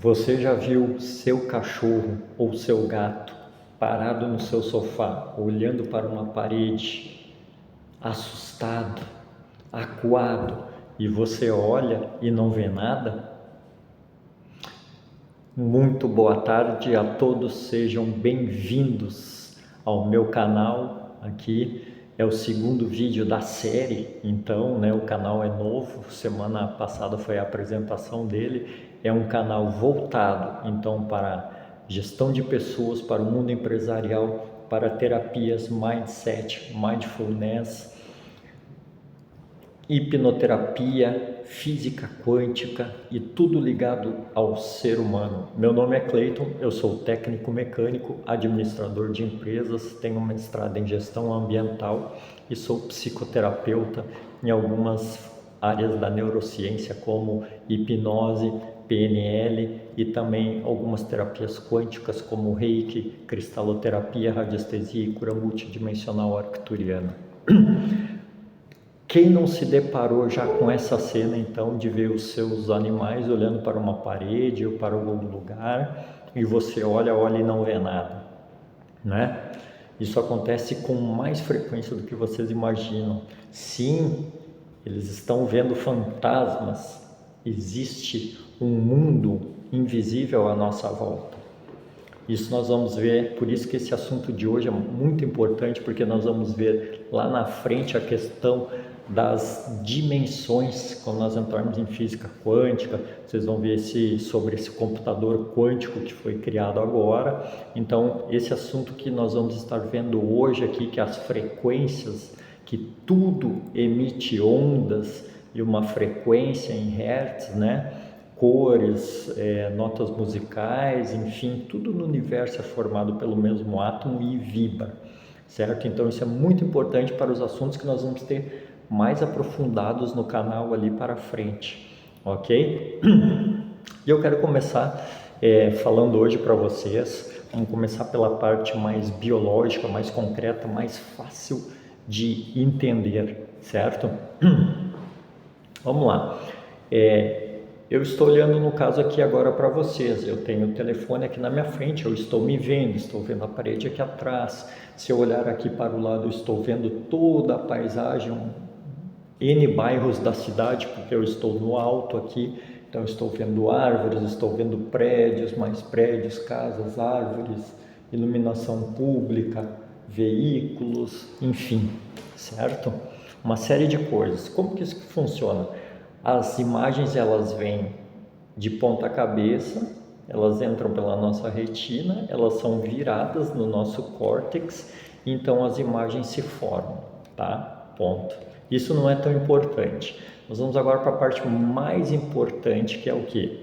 Você já viu seu cachorro ou seu gato parado no seu sofá, olhando para uma parede, assustado, acuado, e você olha e não vê nada? Muito boa tarde a todos, sejam bem-vindos ao meu canal. Aqui é o segundo vídeo da série, então, o canal é novo, semana passada foi a apresentação dele. É um canal voltado, então, para gestão de pessoas, para o mundo empresarial, para terapias, mindset, mindfulness, hipnoterapia, física quântica e tudo ligado ao ser humano. Meu nome é Cleiton, eu sou técnico mecânico, administrador de empresas, tenho mestrado em gestão ambiental e sou psicoterapeuta em algumas áreas da neurociência como hipnose, PNL e também algumas terapias quânticas como Reiki, cristaloterapia, radiestesia e cura multidimensional arcturiana. Quem não se deparou já com essa cena, então, de ver os seus animais olhando para uma parede ou para algum lugar e você olha e não vê nada, né? Isso acontece com mais frequência do que vocês imaginam. Sim, eles estão vendo fantasmas. Existe um mundo invisível à nossa volta. Isso nós vamos ver, por isso que esse assunto de hoje é muito importante, porque nós vamos ver lá na frente a questão das dimensões. Quando nós entrarmos em física quântica, vocês vão ver sobre esse computador quântico que foi criado agora. Então, esse assunto que nós vamos estar vendo hoje aqui, que as frequências, que tudo emite ondas e uma frequência em hertz, né? Cores, notas musicais, enfim, tudo no universo é formado pelo mesmo átomo e vibra, certo? Então isso é muito importante para os assuntos que nós vamos ter mais aprofundados no canal ali para frente, ok? E eu quero começar falando hoje para vocês, vamos começar pela parte mais biológica, mais concreta, mais fácil de entender, certo? Vamos lá. Eu estou olhando no caso aqui agora para vocês, eu tenho o telefone aqui na minha frente, eu estou me vendo, estou vendo a parede aqui atrás. Se eu olhar aqui para o lado, eu estou vendo toda a paisagem, N bairros da cidade, porque eu estou no alto aqui, então estou vendo árvores, estou vendo prédios, mais prédios, casas, árvores, iluminação pública, veículos, enfim, certo? Uma série de coisas. Como que isso funciona? As imagens, elas vêm de ponta cabeça, elas entram pela nossa retina, elas são viradas no nosso córtex, então as imagens se formam, tá? Ponto. Isso não é tão importante. Nós vamos agora para a parte mais importante, que é o quê?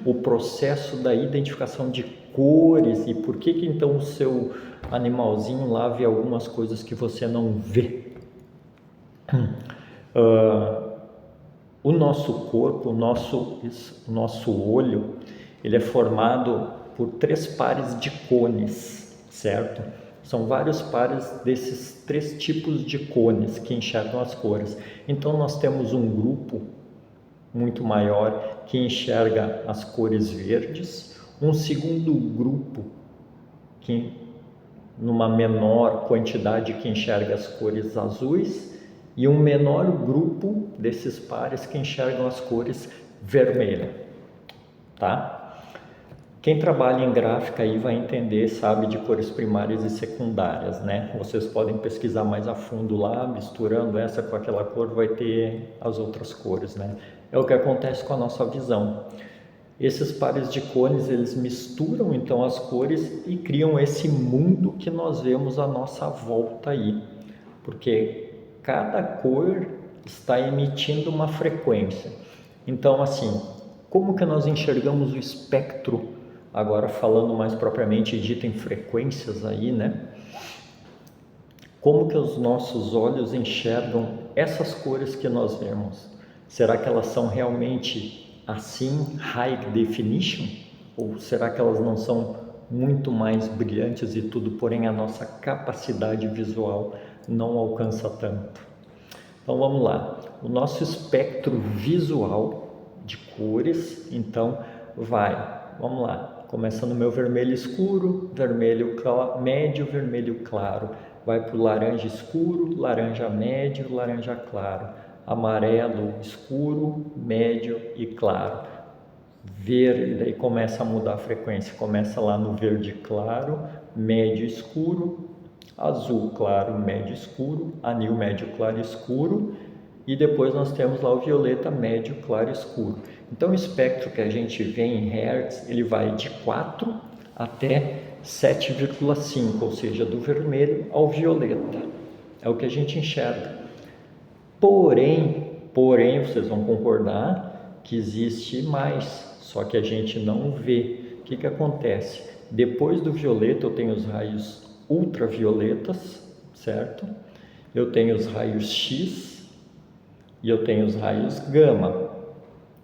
O processo da identificação de cores e por que então o seu animalzinho lá vê algumas coisas que você não vê. O nosso corpo, o nosso olho, ele é formado por 3 pares de cones, certo? São vários pares desses 3 tipos de cones que enxergam as cores. Então nós temos um grupo muito maior que enxerga as cores verdes, um segundo grupo que numa menor quantidade que enxerga as cores azuis, e um menor grupo desses pares que enxergam as cores vermelha, tá? Quem trabalha em gráfica aí vai entender, sabe, de cores primárias e secundárias, né? Vocês podem pesquisar mais a fundo lá, misturando essa com aquela cor, vai ter as outras cores, né? É o que acontece com a nossa visão. Esses pares de cones, eles misturam então as cores e criam esse mundo que nós vemos à nossa volta aí, porque cada cor está emitindo uma frequência. Então, assim, como que nós enxergamos o espectro, agora falando mais propriamente dito em frequências aí, né? Como que os nossos olhos enxergam essas cores que nós vemos? Será que elas são realmente assim, high definition? Ou será que elas não são muito mais brilhantes e tudo, porém a nossa capacidade visual não alcança tanto? Então vamos lá, o nosso espectro visual de cores, então Vamos lá, começa no meu vermelho escuro, vermelho médio, vermelho claro, vai para o laranja escuro, laranja médio, laranja claro, amarelo escuro, médio e claro, verde, daí começa a mudar a frequência, começa lá no verde claro, médio escuro, azul claro, médio escuro, anil médio claro escuro, e depois nós temos lá o violeta médio claro escuro. Então o espectro que a gente vê em Hertz, ele vai de 4 até 7,5, ou seja, do vermelho ao violeta. É o que a gente enxerga. Porém, vocês vão concordar que existe mais, só que a gente não vê. O que acontece? Depois do violeta eu tenho os raios ultravioletas, certo? Eu tenho os raios X e eu tenho os raios gama,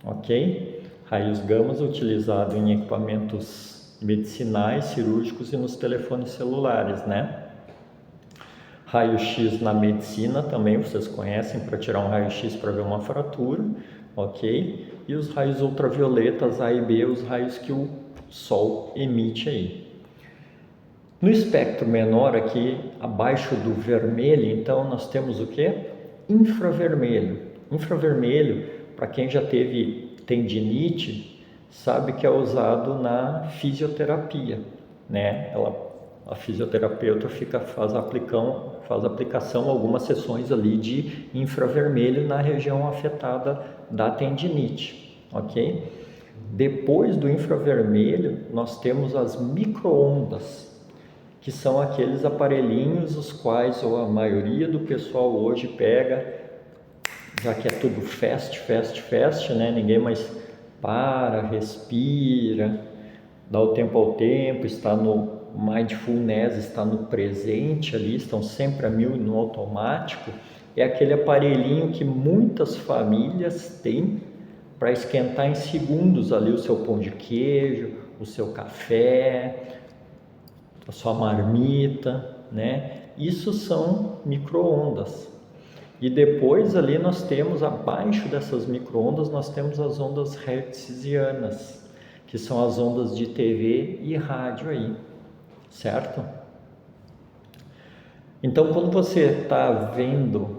ok? Raios gamas utilizados em equipamentos medicinais, cirúrgicos e nos telefones celulares, né? Raio-X na medicina também, vocês conhecem, para tirar um raio-X para ver uma fratura, ok? E os raios ultravioletas A e B, os raios que o Sol emite aí. No espectro menor aqui, abaixo do vermelho, então nós temos o que? Infravermelho. Infravermelho, para quem já teve tendinite, sabe que é usado na fisioterapia, né? A fisioterapeuta faz aplicação algumas sessões ali de infravermelho na região afetada da tendinite, ok? Depois do infravermelho, nós temos as micro-ondas, que são aqueles aparelhinhos os quais a maioria do pessoal hoje pega, já que é tudo fast, né? Ninguém mais para, respira, dá o tempo ao tempo, está no mindfulness, está no presente ali, estão sempre a mil no automático. É aquele aparelhinho que muitas famílias têm para esquentar em segundos ali o seu pão de queijo, o seu café, a sua marmita, né? Isso são micro-ondas. E depois ali nós temos, abaixo dessas micro-ondas, nós temos as ondas hertzianas, que são as ondas de TV e rádio aí, certo? Então, quando você está vendo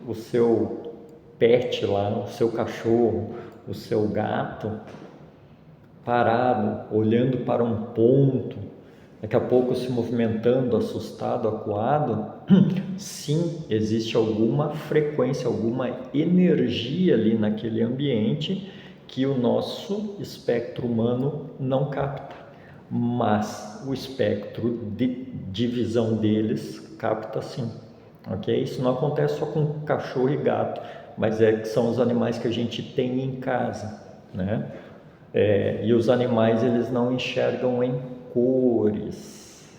o seu pet lá, o seu cachorro, o seu gato, parado, olhando para um ponto, daqui a pouco se movimentando, assustado, acuado, sim, existe alguma frequência, alguma energia ali naquele ambiente que o nosso espectro humano não capta, mas o espectro de visão deles capta sim, ok? Isso não acontece só com cachorro e gato, mas que são os animais que a gente tem em casa, né? E os animais, eles não enxergam em cores,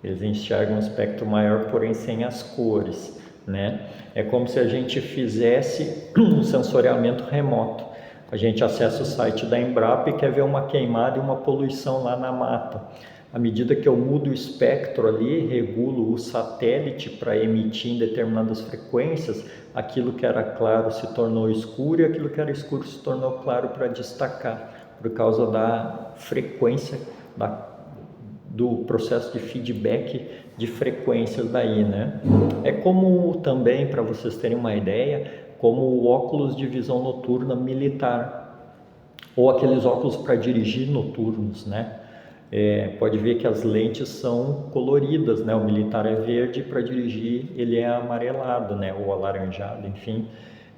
eles enxergam um espectro maior, porém sem as cores, né? É como se a gente fizesse um sensoriamento remoto. A gente acessa o site da Embrapa e quer ver uma queimada e uma poluição lá na mata. À medida que eu mudo o espectro ali, regulo o satélite para emitir em determinadas frequências, aquilo que era claro se tornou escuro e aquilo que era escuro se tornou claro para destacar, por causa da frequência, do processo de feedback de frequências daí, né? É como também, para vocês terem uma ideia, como o óculos de visão noturna militar, ou aqueles óculos para dirigir noturnos, né? Pode ver que as lentes são coloridas, né? O militar é verde, para dirigir ele é amarelado, né? Ou alaranjado, enfim.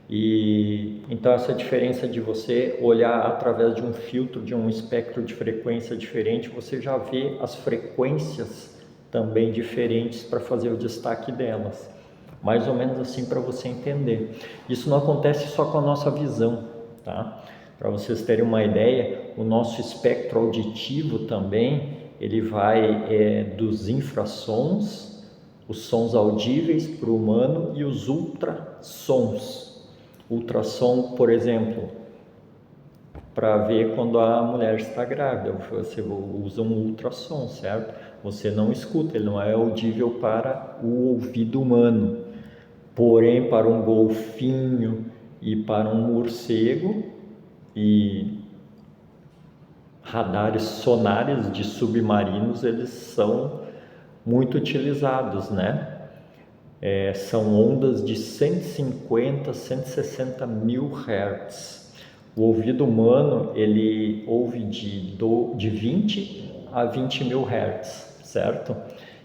E então essa diferença de você olhar através de um filtro, de um espectro de frequência diferente, você já vê as frequências também diferentes para fazer o destaque delas. Mais ou menos assim, para você entender. Isso não acontece só com a nossa visão, tá? Para vocês terem uma ideia, o nosso espectro auditivo também, ele vai dos infrassons, os sons audíveis para o humano, e os ultrassons. Ultrassom, por exemplo, para ver quando a mulher está grávida, você usa um ultrassom, certo? Você não escuta, ele não é audível para o ouvido humano. Porém, para um golfinho e para um morcego e radares sonares de submarinos, eles são muito utilizados, né? São ondas de 150, 160 mil Hz. O ouvido humano, ele ouve de 20 a 20 mil Hz, certo?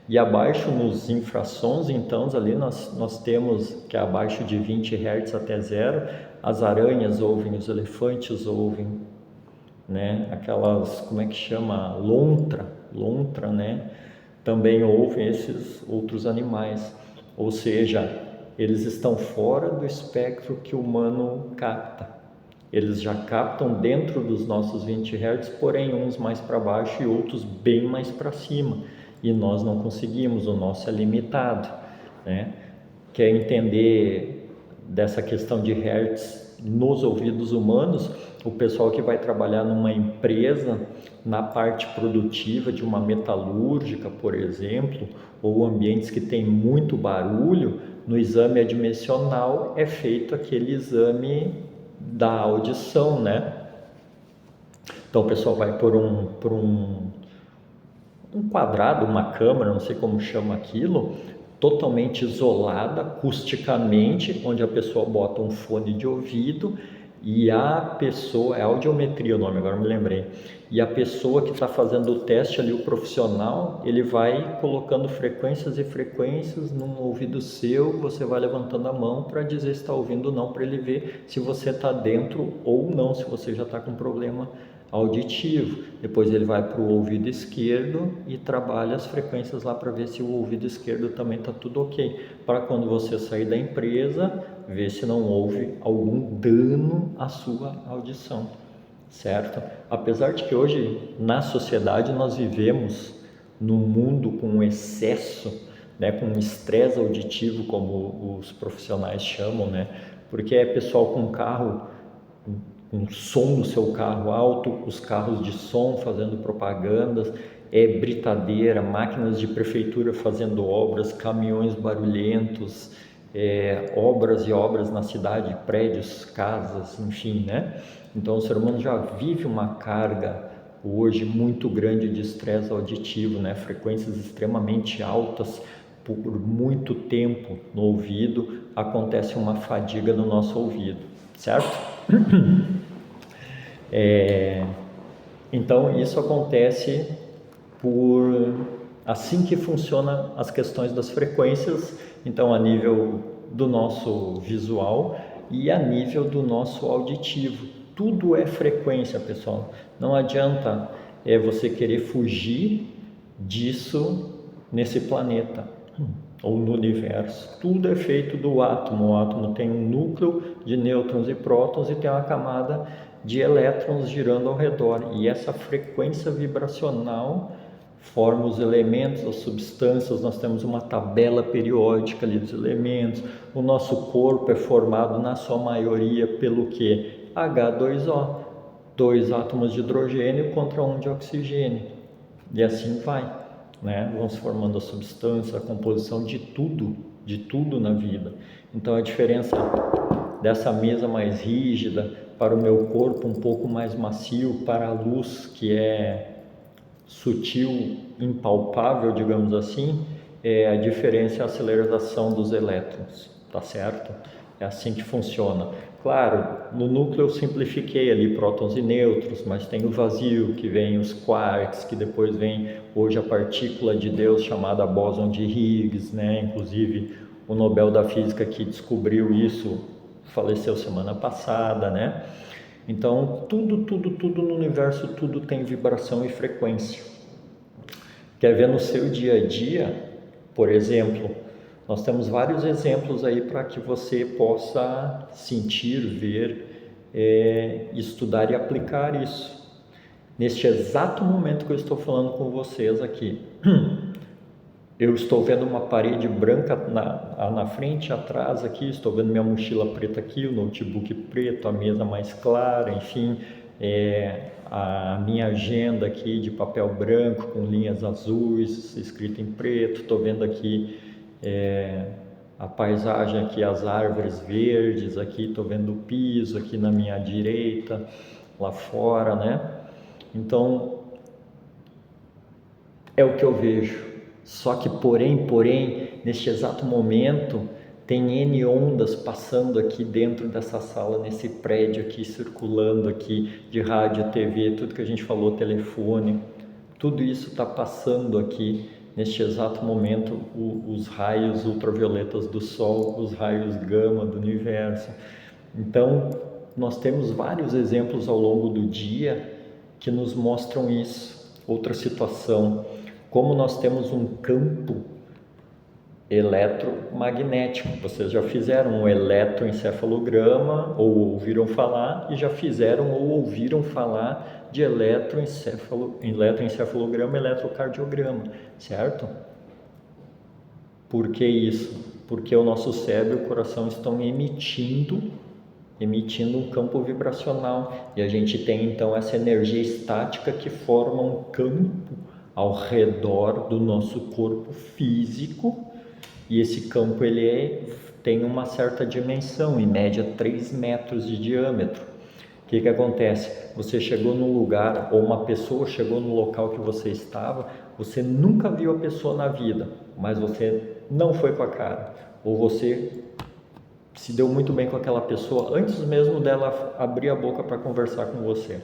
E abaixo nos infrassons, então, ali nós temos que abaixo de 20 Hz até zero, as aranhas ouvem, os elefantes ouvem, né? Aquelas, como é que chama? Lontra, né? Também ouvem esses outros animais. Ou seja, eles estão fora do espectro que o humano capta. Eles já captam dentro dos nossos 20 Hz, porém uns mais para baixo e outros bem mais para cima. E nós não conseguimos, o nosso é limitado, né? Quer entender dessa questão de Hertz nos ouvidos humanos? O pessoal que vai trabalhar numa empresa, na parte produtiva de uma metalúrgica, por exemplo, ou ambientes que tem muito barulho, no exame admissional é feito aquele exame da audição, né? Então o pessoal vai por um quadrado, uma câmara, não sei como chama aquilo, totalmente isolada, acusticamente, onde a pessoa bota um fone de ouvido e a pessoa, é audiometria o nome, agora me lembrei, e a pessoa que está fazendo o teste ali, o profissional, ele vai colocando frequências e frequências num ouvido seu, você vai levantando a mão para dizer se está ouvindo ou não, para ele ver se você está dentro ou não, se você já está com problema auditivo. Depois ele vai para o ouvido esquerdo e trabalha as frequências lá para ver se o ouvido esquerdo também está tudo ok, para quando você sair da empresa, ver se não houve algum dano à sua audição, certo? Apesar de que hoje na sociedade nós vivemos num mundo com excesso, né, com estresse auditivo, como os profissionais chamam, né? Porque é pessoal com carro, um som do seu carro alto, os carros de som fazendo propagandas, britadeira, máquinas de prefeitura fazendo obras, caminhões barulhentos, obras e obras na cidade, prédios, casas, enfim, né? Então o ser humano já vive uma carga hoje muito grande de estresse auditivo, né? Frequências extremamente altas por muito tempo no ouvido, acontece uma fadiga no nosso ouvido, certo? Então isso acontece assim que funciona as questões das frequências, então a nível do nosso visual e a nível do nosso auditivo. Tudo é frequência, pessoal. Não adianta você querer fugir disso nesse planeta ou no universo. Tudo é feito do átomo. O átomo tem um núcleo de nêutrons e prótons e tem uma camada de elétrons girando ao redor. E essa frequência vibracional forma os elementos, as substâncias. Nós temos uma tabela periódica ali dos elementos. O nosso corpo é formado na sua maioria pelo que? H2O, 2 átomos de hidrogênio contra 1 de oxigênio. E assim vai, né? Vão se formando a substância, a composição de tudo na vida. Então a diferença dessa mesa mais rígida para o meu corpo um pouco mais macio, para a luz que é sutil, impalpável, digamos assim, a diferença é a aceleração dos elétrons, tá certo? É assim que funciona. Claro, no núcleo eu simplifiquei ali prótons e nêutrons, mas tem o vazio, que vem os quarks, que depois vem hoje a partícula de Deus chamada bóson de Higgs, né? Inclusive o Nobel da Física que descobriu isso faleceu semana passada, né? Então, tudo no universo, tudo tem vibração e frequência. Quer ver no seu dia a dia, por exemplo, nós temos vários exemplos aí para que você possa sentir, ver, estudar e aplicar isso. Neste exato momento que eu estou falando com vocês aqui, eu estou vendo uma parede branca na frente, atrás aqui, estou vendo minha mochila preta aqui, o notebook preto, a mesa mais clara, enfim, a minha agenda aqui de papel branco com linhas azuis, escrito em preto, estou vendo aqui a paisagem aqui, as árvores verdes aqui, estou vendo o piso aqui na minha direita, lá fora, né? Então, é o que eu vejo. Só que, porém, neste exato momento, tem N ondas passando aqui dentro dessa sala, nesse prédio aqui, circulando aqui, de rádio, TV, tudo que a gente falou, telefone, tudo isso está passando aqui, neste exato momento, os raios ultravioletas do Sol, os raios gama do universo. Então, nós temos vários exemplos ao longo do dia que nos mostram isso. Outra situação, como nós temos um campo eletromagnético. Vocês já fizeram um eletroencefalograma ou ouviram falar e já fizeram ou ouviram falar de eletroencefalograma, eletrocardiograma, certo? Por que isso? Porque o nosso cérebro e o coração estão emitindo um campo vibracional e a gente tem então essa energia estática que forma um campo ao redor do nosso corpo físico, e esse campo tem uma certa dimensão, em média 3 metros de diâmetro. O que acontece? Você chegou no lugar, ou uma pessoa chegou no local que você estava, você nunca viu a pessoa na vida, mas você não foi com a cara, ou você se deu muito bem com aquela pessoa antes mesmo dela abrir a boca para conversar com você.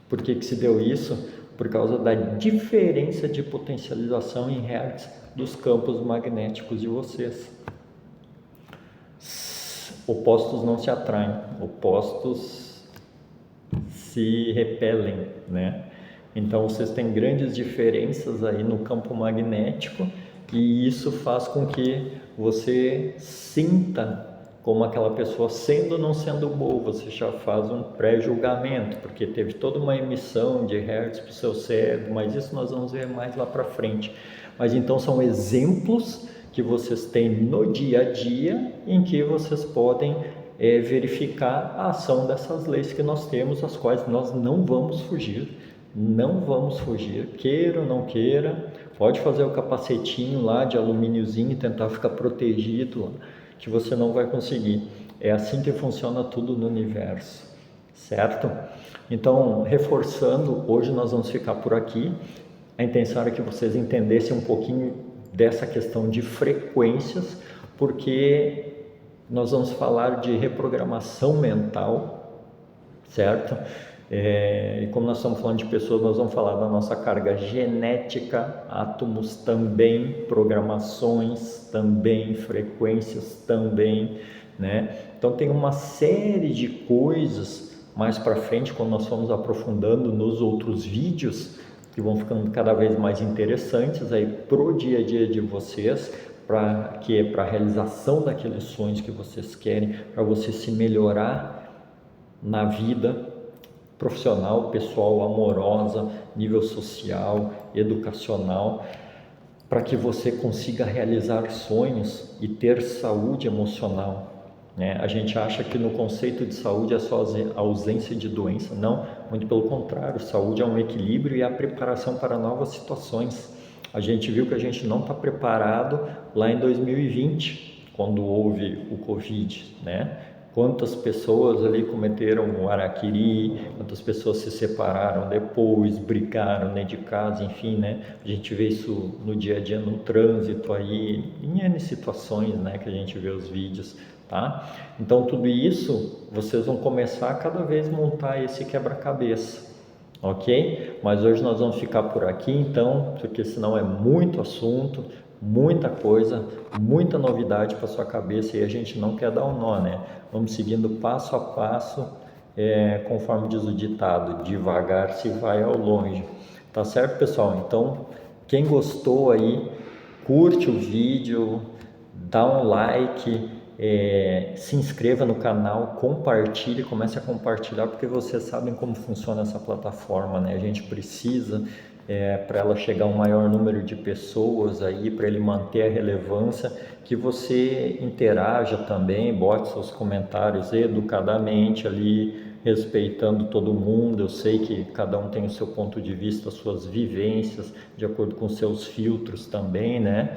Por que se deu isso? Por causa da diferença de potencialização em hertz dos campos magnéticos de vocês. Opostos não se atraem, opostos se repelem, né? Então vocês têm grandes diferenças aí no campo magnético e isso faz com que você sinta como aquela pessoa sendo ou não sendo boa. Você já faz um pré-julgamento, porque teve toda uma emissão de hertz para o seu cérebro, mas isso nós vamos ver mais lá para frente. Mas então são exemplos que vocês têm no dia a dia em que vocês podem verificar a ação dessas leis que nós temos, as quais nós não vamos fugir, queira ou não queira. Pode fazer o capacetinho lá de alumíniozinho e tentar ficar protegido lá, que você não vai conseguir. É assim que funciona tudo no universo, certo? Então, reforçando, hoje nós vamos ficar por aqui. A intenção era que vocês entendessem um pouquinho dessa questão de frequências, porque nós vamos falar de reprogramação mental, certo? E como nós estamos falando de pessoas, nós vamos falar da nossa carga genética, átomos também, programações também, frequências também, né? Então tem uma série de coisas mais para frente, quando nós formos aprofundando nos outros vídeos, que vão ficando cada vez mais interessantes aí pro dia a dia de vocês, para a realização daqueles sonhos que vocês querem, para você se melhorar na vida profissional, pessoal, amorosa, nível social, educacional, para que você consiga realizar sonhos e ter saúde emocional, né? A gente acha que no conceito de saúde é só a ausência de doença. Não, muito pelo contrário, saúde é um equilíbrio e a preparação para novas situações. A gente viu que a gente não está preparado lá em 2020, quando houve o Covid, né? Quantas pessoas ali cometeram o harakiri, quantas pessoas se separaram depois, brigaram dentro de casa, enfim, né? A gente vê isso no dia a dia, no trânsito aí, em N situações, né, que a gente vê os vídeos, tá? Então tudo isso, vocês vão começar a cada vez montar esse quebra-cabeça, ok? Mas hoje nós vamos ficar por aqui então, porque senão é muito assunto, muita coisa, muita novidade para sua cabeça e a gente não quer dar um nó, né? Vamos seguindo passo a passo, conforme diz o ditado, devagar se vai ao longe. Tá certo, pessoal? Então, quem gostou aí, curte o vídeo, dá um like, se inscreva no canal, compartilhe, comece a compartilhar, porque vocês sabem como funciona essa plataforma, né? A gente precisa para ela chegar a um maior número de pessoas aí, para ele manter a relevância, que você interaja também, bote seus comentários educadamente ali, respeitando todo mundo. Eu sei que cada um tem o seu ponto de vista, as suas vivências, de acordo com seus filtros também, né?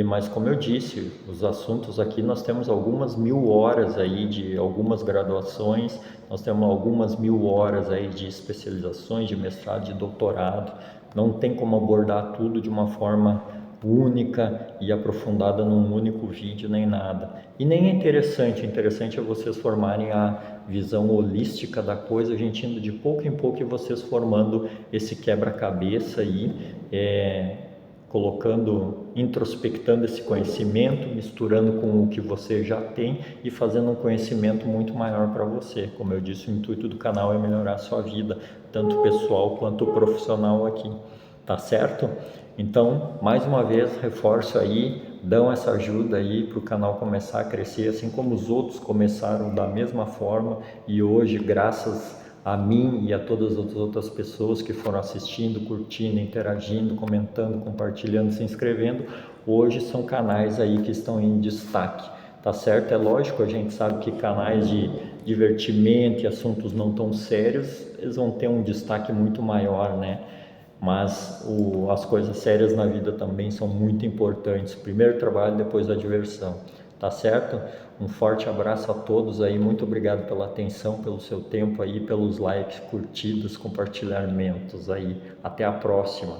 Mas como eu disse, os assuntos aqui nós temos algumas 1000 horas aí de algumas graduações, nós temos algumas 1000 horas aí de especializações, de mestrado, de doutorado. Não tem como abordar tudo de uma forma única e aprofundada num único vídeo nem nada. E nem é interessante, o interessante é vocês formarem a visão holística da coisa, a gente indo de pouco em pouco e vocês formando esse quebra-cabeça aí, colocando, introspectando esse conhecimento, misturando com o que você já tem e fazendo um conhecimento muito maior para você. Como eu disse, o intuito do canal é melhorar a sua vida, tanto pessoal quanto profissional aqui, tá certo? Então, mais uma vez, reforço aí, dão essa ajuda aí para o canal começar a crescer, assim como os outros começaram da mesma forma e hoje, graças a mim e a todas as outras pessoas que foram assistindo, curtindo, interagindo, comentando, compartilhando, se inscrevendo, hoje são canais aí que estão em destaque, tá certo? É lógico, a gente sabe que canais de divertimento e assuntos não tão sérios, eles vão ter um destaque muito maior, né? Mas as coisas sérias na vida também são muito importantes. Primeiro o trabalho, depois a diversão. Tá certo? Um forte abraço a todos aí. Muito obrigado pela atenção, pelo seu tempo aí, pelos likes, curtidas, compartilhamentos aí. Até a próxima.